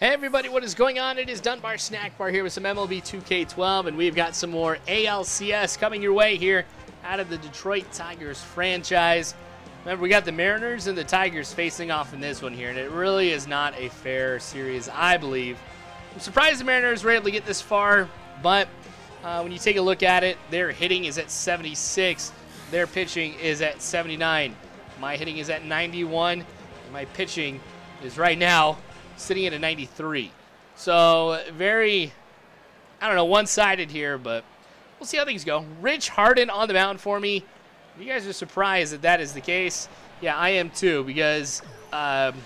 Hey everybody, what is going on? It is Dunbar Snackbar here with some MLB 2K12, and we've got some more ALCS coming your way here out of the Detroit Tigers franchise. Remember, we got the Mariners and the Tigers facing off in this one here, and it really is not a fair series, I believe. I'm surprised the Mariners were able to get this far, but when you take a look at it, their hitting is at 76, their pitching is at 79. My hitting is at 91, and my pitching is right now sitting at a 93. So very, I don't know, one-sided here, but we'll see how things go. Rich Harden on the mound for me. If you guys are surprised that that is the case, yeah, I am too, because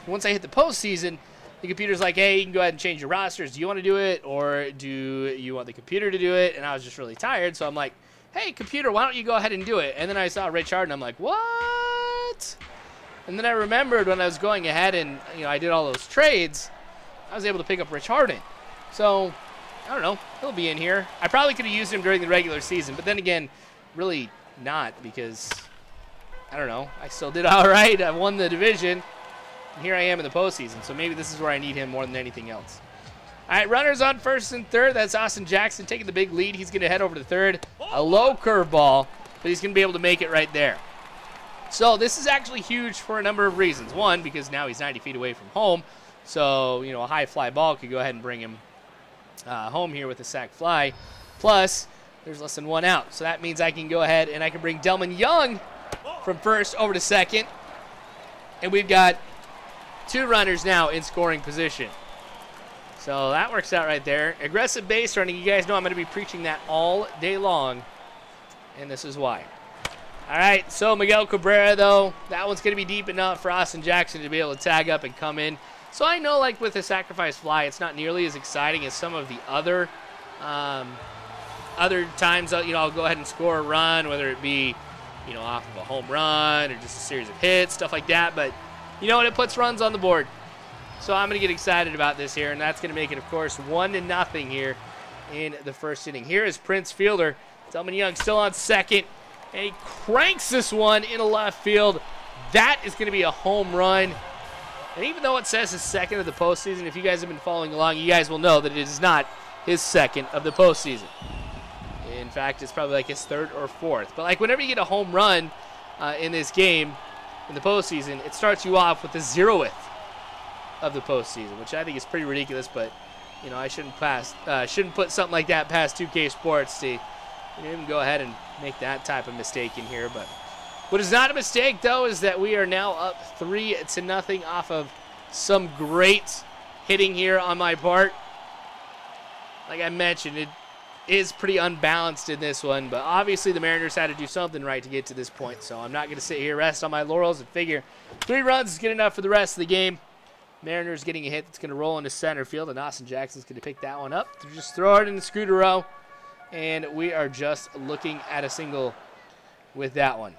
once I hit the postseason, the computer's like, hey, you can go ahead and change your rosters. Do you want to do it, or do you want the computer to do it? And I was just really tired, so I'm like, hey, computer, why don't you go ahead and do it? And then I saw Rich Harden. I'm like, what? And then I remembered when I was going ahead and, I did all those trades, I was able to pick up Rich Harden. So, I don't know. He'll be in here. I probably could have used him during the regular season, but then again, really not, because, I don't know. I still did all right. I won the division, and here I am in the postseason. So maybe this is where I need him more than anything else. All right, runners on first and third. That's Austin Jackson taking the big lead. He's going to head over to third. A low curveball, but he's going to be able to make it right there. So this is actually huge for a number of reasons. One, because now he's 90 feet away from home. So, a high fly ball could go ahead and bring him home here with a sac fly. Plus, there's less than one out. So that means I can go ahead and I can bring Delman Young from first over to second. And we've got two runners now in scoring position. So that works out right there. Aggressive base running. You guys know I'm going to be preaching that all day long. And this is why. All right, so Miguel Cabrera, though, that one's going to be deep enough for Austin Jackson to be able to tag up and come in. So I know, like, with the sacrifice fly, it's not nearly as exciting as some of the other times, I'll go ahead and score a run, whether it be, off of a home run or just a series of hits, stuff like that. But you know what? It puts runs on the board. So I'm going to get excited about this here, and that's going to make it, of course, 1-0 here in the first inning. Here is Prince Fielder. Delman Young still on second. And he cranks this one into left field. That is going to be a home run. And even though it says his second of the postseason, if you guys have been following along, you guys will know that it is not his second of the postseason. In fact, it's probably like his third or fourth. But like whenever you get a home run in this game, in the postseason, it starts you off with the 0th of the postseason, which I think is pretty ridiculous. But I shouldn't put something like that past 2K Sports to even go ahead and make that type of mistake in here. But what is not a mistake, though, is that we are now up 3-0 off of some great hitting here on my part. Like I mentioned, it is pretty unbalanced in this one, but obviously the Mariners had to do something right to get to this point, so I'm not going to sit here, rest on my laurels, and figure 3 runs is good enough for the rest of the game. Mariners getting a hit that's going to roll into center field, and Austin Jackson's going to pick that one up. Just throw it in the Scooter-O. And we are just looking at a single with that one.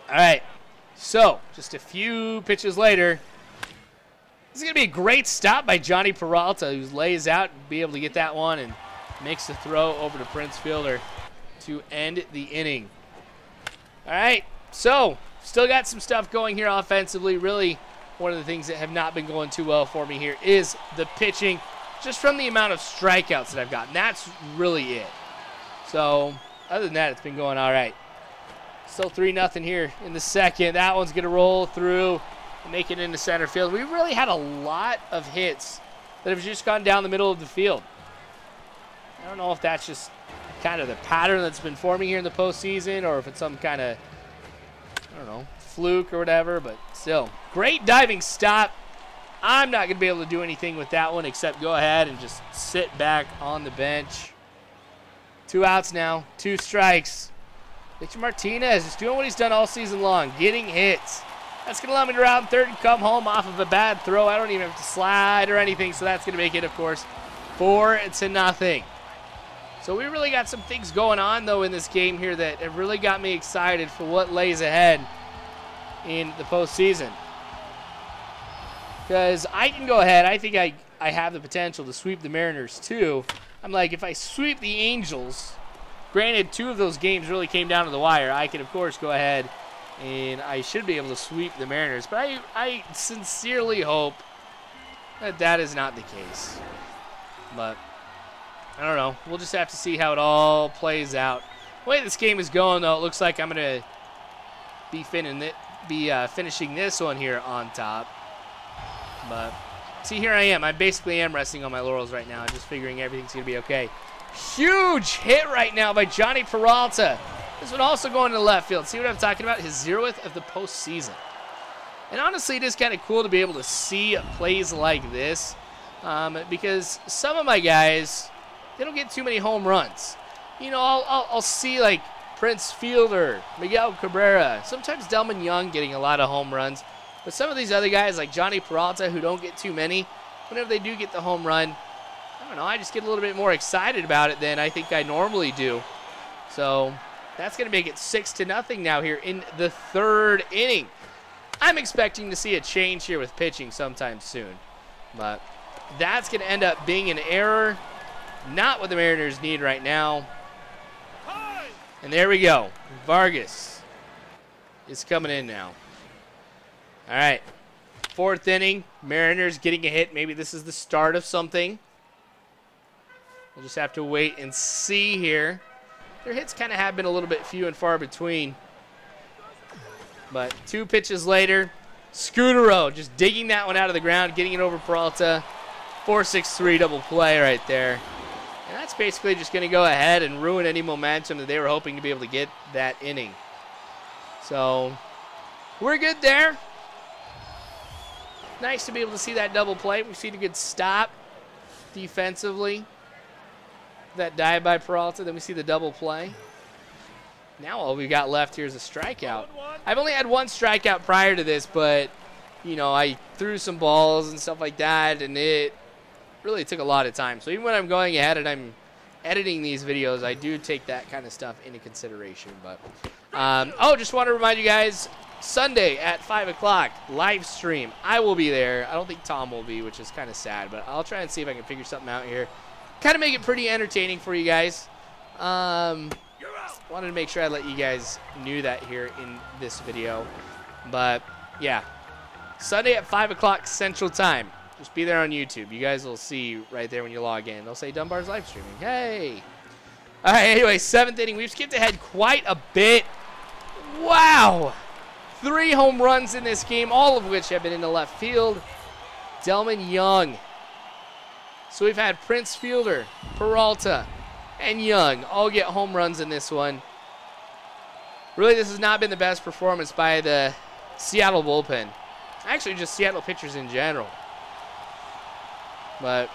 All right, so just a few pitches later, this is going to be a great stop by Johnny Peralta, who lays out and be able to get that one and makes the throw over to Prince Fielder to end the inning. All right, so still got some stuff going here offensively. Really, one of the things that have not been going too well for me here is the pitching. Just from the amount of strikeouts that I've gotten. That's really it. So, other than that, it's been going all right. Still 3-0 here in the second. That one's going to roll through and make it into center field. We really had a lot of hits that have just gone down the middle of the field. I don't know if that's just kind of the pattern that's been forming here in the postseason, or if it's some kind of, fluke or whatever, but still. Great diving stop. I'm not going to be able to do anything with that one except go ahead and just sit back on the bench. 2 outs now, 2 strikes. Victor Martinez is doing what he's done all season long, getting hits. That's going to allow me to round third and come home off of a bad throw. I don't even have to slide or anything, so that's going to make it, of course, 4-0. So we really got some things going on, though, in this game here that have really got me excited for what lays ahead in the postseason. Because I can go ahead. I think I have the potential to sweep the Mariners, too. I'm like, if I sweep the Angels, granted, 2 of those games really came down to the wire. I can, of course, go ahead, and I should be able to sweep the Mariners. But I sincerely hope that is not the case. But I don't know. We'll just have to see how it all plays out. The way this game is going, though, it looks like I'm going to be finishing this one here on top. But see, here I am. I basically am resting on my laurels right now. I'm just figuring everything's going to be okay. Huge hit right now by Johnny Peralta. This one also going to the left field. See what I'm talking about? His 0th of the postseason. And honestly, it is kind of cool to be able to see plays like this because some of my guys, they don't get too many home runs. You know, I'll see like Prince Fielder, Miguel Cabrera, sometimes Delman Young getting a lot of home runs. But some of these other guys like Johnny Peralta who don't get too many, whenever they do get the home run, I don't know, I just get a little bit more excited about it than I think I normally do. So that's going to make it 6-0 now here in the 3rd inning. I'm expecting to see a change here with pitching sometime soon. But that's going to end up being an error. Not what the Mariners need right now. And there we go. Vargas is coming in now. All right. 4th inning. Mariners getting a hit. Maybe this is the start of something. We'll just have to wait and see here. Their hits kind of have been a little bit few and far between. But 2 pitches later, Scutero just digging that one out of the ground, getting it over Peralta. 4-6-3 double play right there. And that's basically just going to go ahead and ruin any momentum that they were hoping to be able to get that inning. So we're good there. Nice to be able to see that double play. We've seen a good stop defensively. That dive by Peralta. Then we see the double play. Now all we've got left here is a strikeout. I've only had 1 strikeout prior to this, but, you know, I threw some balls and stuff like that, and it really took a lot of time. So even when I'm going ahead and I'm editing these videos, I do take that kind of stuff into consideration. But just want to remind you guys, Sunday at 5 o'clock, live stream. I will be there. I don't think Tom will be, which is kind of sad, but I'll try and see if I can figure something out here. Kind of make it pretty entertaining for you guys. Wanted to make sure I let you guys knew that here in this video. But, yeah. Sunday at 5 o'clock Central Time. Just be there on YouTube. You guys will see right there when you log in. They'll say Dunbar's live streaming. Hey! All right, anyway, 7th inning. We've skipped ahead quite a bit. Wow! 3 home runs in this game, all of which have been in the left field. Delman Young. So we've had Prince Fielder, Peralta, and Young all get home runs in this one. Really, this has not been the best performance by the Seattle bullpen. Actually, just Seattle pitchers in general. But,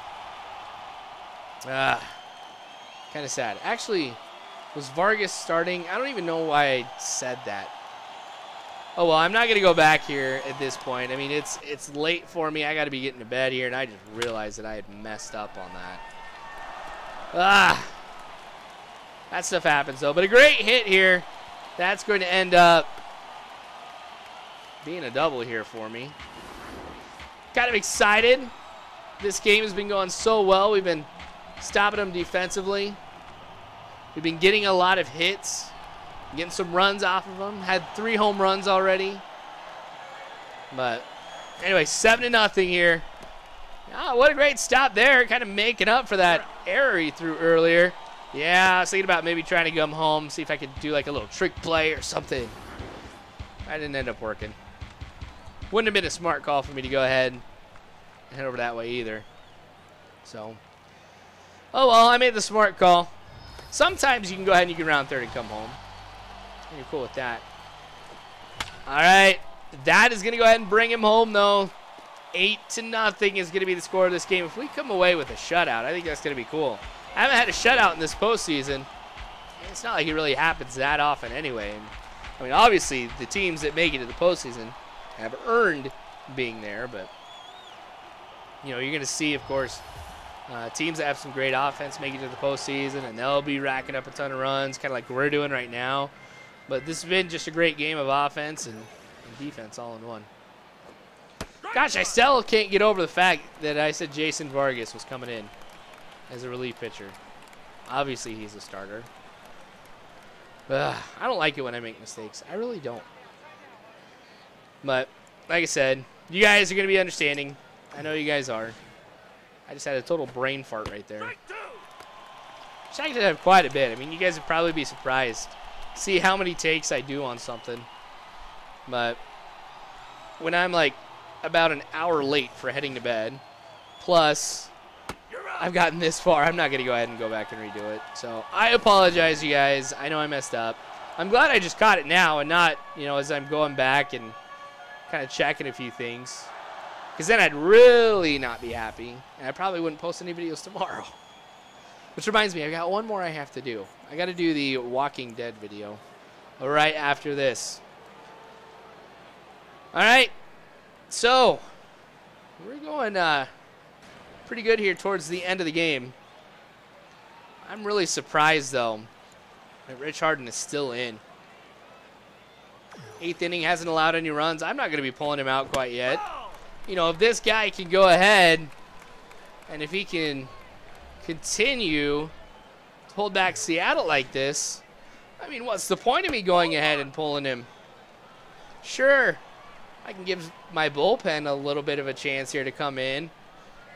kind of sad. Actually, was Vargas starting? I don't even know why I said that. Oh, well, I'm not going to go back here at this point. I mean, it's late for me. I got to be getting to bed here, and I just realized that I had messed up on that. That stuff happens, though. But a great hit here. That's going to end up being a double here for me. Kind of excited. This game has been going so well. We've been stopping them defensively. We've been getting a lot of hits. Getting some runs off of them. Had 3 home runs already. But anyway, 7-0 here. Oh, what a great stop there. Kind of making up for that error he threw earlier. Yeah, I was thinking about maybe trying to come home, see if I could do like a little trick play or something. That didn't end up working. Wouldn't have been a smart call for me to go ahead and head over that way either. So, oh well, I made the smart call. Sometimes you can go ahead and you can round third and come home. And you're cool with that. All right, that is going to go ahead and bring him home though. 8-0 is going to be the score of this game. If we come away with a shutout, I think that's going to be cool. I haven't had a shutout in this postseason. It's not like it really happens that often anyway. And, I mean, obviously, the teams that make it to the postseason have earned being there. But, you know, you're going to see, of course, teams that have some great offense make it to the postseason, and they'll be racking up a ton of runs, kind of like we're doing right now. But this has been just a great game of offense and defense all in one. Gosh, I still can't get over the fact that I said Jason Vargas was coming in as a relief pitcher. Obviously, he's a starter. I don't like it when I make mistakes. I really don't. But, like I said, you guys are going to be understanding. I know you guys are. I just had a total brain fart right there. Which I could have quite a bit. I mean, you guys would probably be surprised. See how many takes I do on something. But when I'm like about an hour late for heading to bed, plus I've gotten this far, I'm not going to go ahead and go back and redo it. So I apologize, you guys. I know I messed up. I'm glad I just caught it now and not, you know, as I'm going back and kind of checking a few things. Because then I'd really not be happy, and I probably wouldn't post any videos tomorrow. Which reminds me, I got one more I have to do. I got to do the Walking Dead video right after this. All right, so we're going pretty good here towards the end of the game. I'm really surprised, though, that Rich Harden is still in. 8th inning, hasn't allowed any runs. I'm not going to be pulling him out quite yet. You know, if this guy can go ahead and if he can continue to hold back Seattle like this, I mean, what's the point of me going ahead and pulling him? Sure, I can give my bullpen a little bit of a chance here to come in,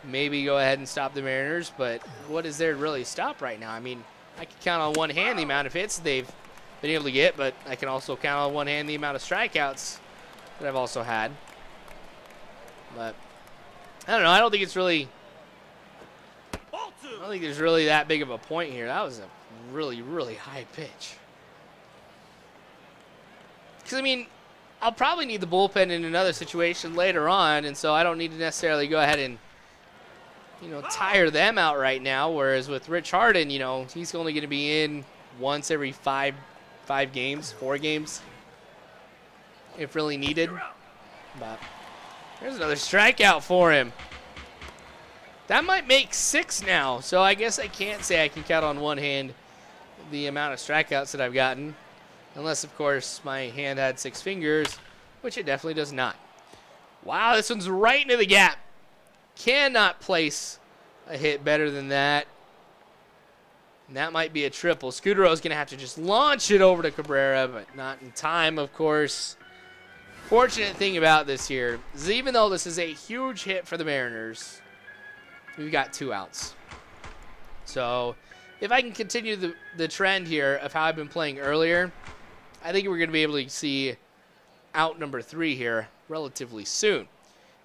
maybe go ahead and stop the Mariners, but what is there to really stop right now? I mean, I can count on one hand the amount of hits they've been able to get, but I can also count on one hand the amount of strikeouts that I've also had. But I don't know. I don't think it's really. I don't think there's really that big of a point here. That was a really, really high pitch. Because I mean, I'll probably need the bullpen in another situation later on, and so I don't need to necessarily go ahead and, you know, tire them out right now. Whereas with Rich Harden, you know, he's only going to be in once every four games, if really needed. But there's another strikeout for him. That might make 6 now, so I guess I can't say I can count on one hand the amount of strikeouts that I've gotten. Unless, of course, my hand had 6 fingers, which it definitely does not. Wow, this one's right into the gap. Cannot place a hit better than that. And that might be a triple. Scudero's going to have to just launch it over to Cabrera, but not in time, of course. Fortunate thing about this here is even though this is a huge hit for the Mariners, we've got 2 outs. So if I can continue the trend here of how I've been playing earlier, I think we're going to be able to see out number 3 here relatively soon.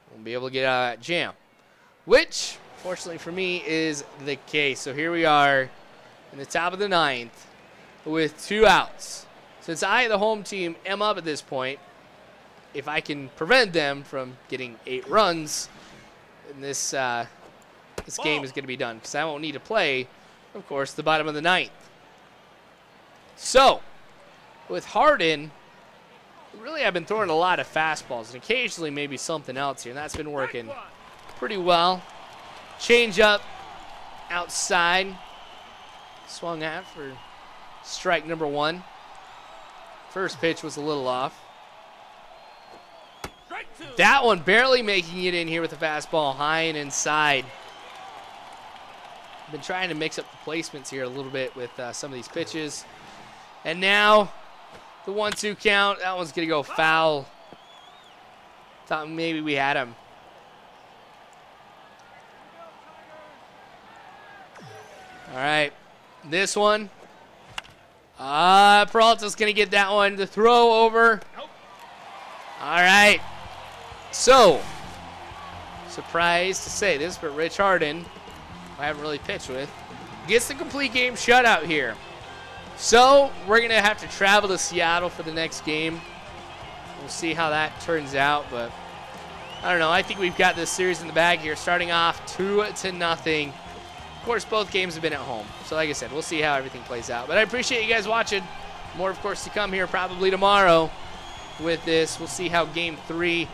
We'll be able to get out of that jam, which, fortunately for me, is the case. So here we are in the top of the 9th with 2 outs. Since I, the home team, am up at this point, if I can prevent them from getting 8 runs, then this game is going to be done because I won't need to play, of course, the bottom of the 9th. So, with Harden, really I've been throwing a lot of fastballs and occasionally maybe something else here, and that's been working pretty well. Change up outside. Swung at for strike number 1. First pitch was a little off. That one barely making it in here with the fastball high and inside. Been trying to mix up the placements here a little bit with some of these pitches. And now the 1-2 count. That one's going to go foul. Thought maybe we had him. All right. This one. Peralta's going to get that one. The throw over. All right. So, surprised to say this, but Rich Harden, I haven't really pitched with, gets the complete game shutout here. So, we're going to have to travel to Seattle for the next game. We'll see how that turns out, but I don't know. I think we've got this series in the bag here, starting off 2-0. Of course, both games have been at home. So, like I said, we'll see how everything plays out. But I appreciate you guys watching. More, of course, to come here probably tomorrow with this. We'll see how Game 3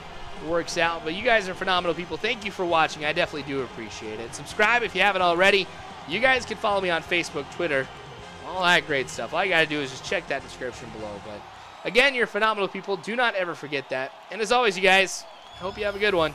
works out. But you guys are phenomenal people. Thank you for watching. I definitely do appreciate it. Subscribe if you haven't already. You guys can follow me on Facebook, Twitter, all that great stuff. All you got to do is just check that description below. But again, you're phenomenal people. Do not ever forget that. And as always, you guys, I hope you have a good one.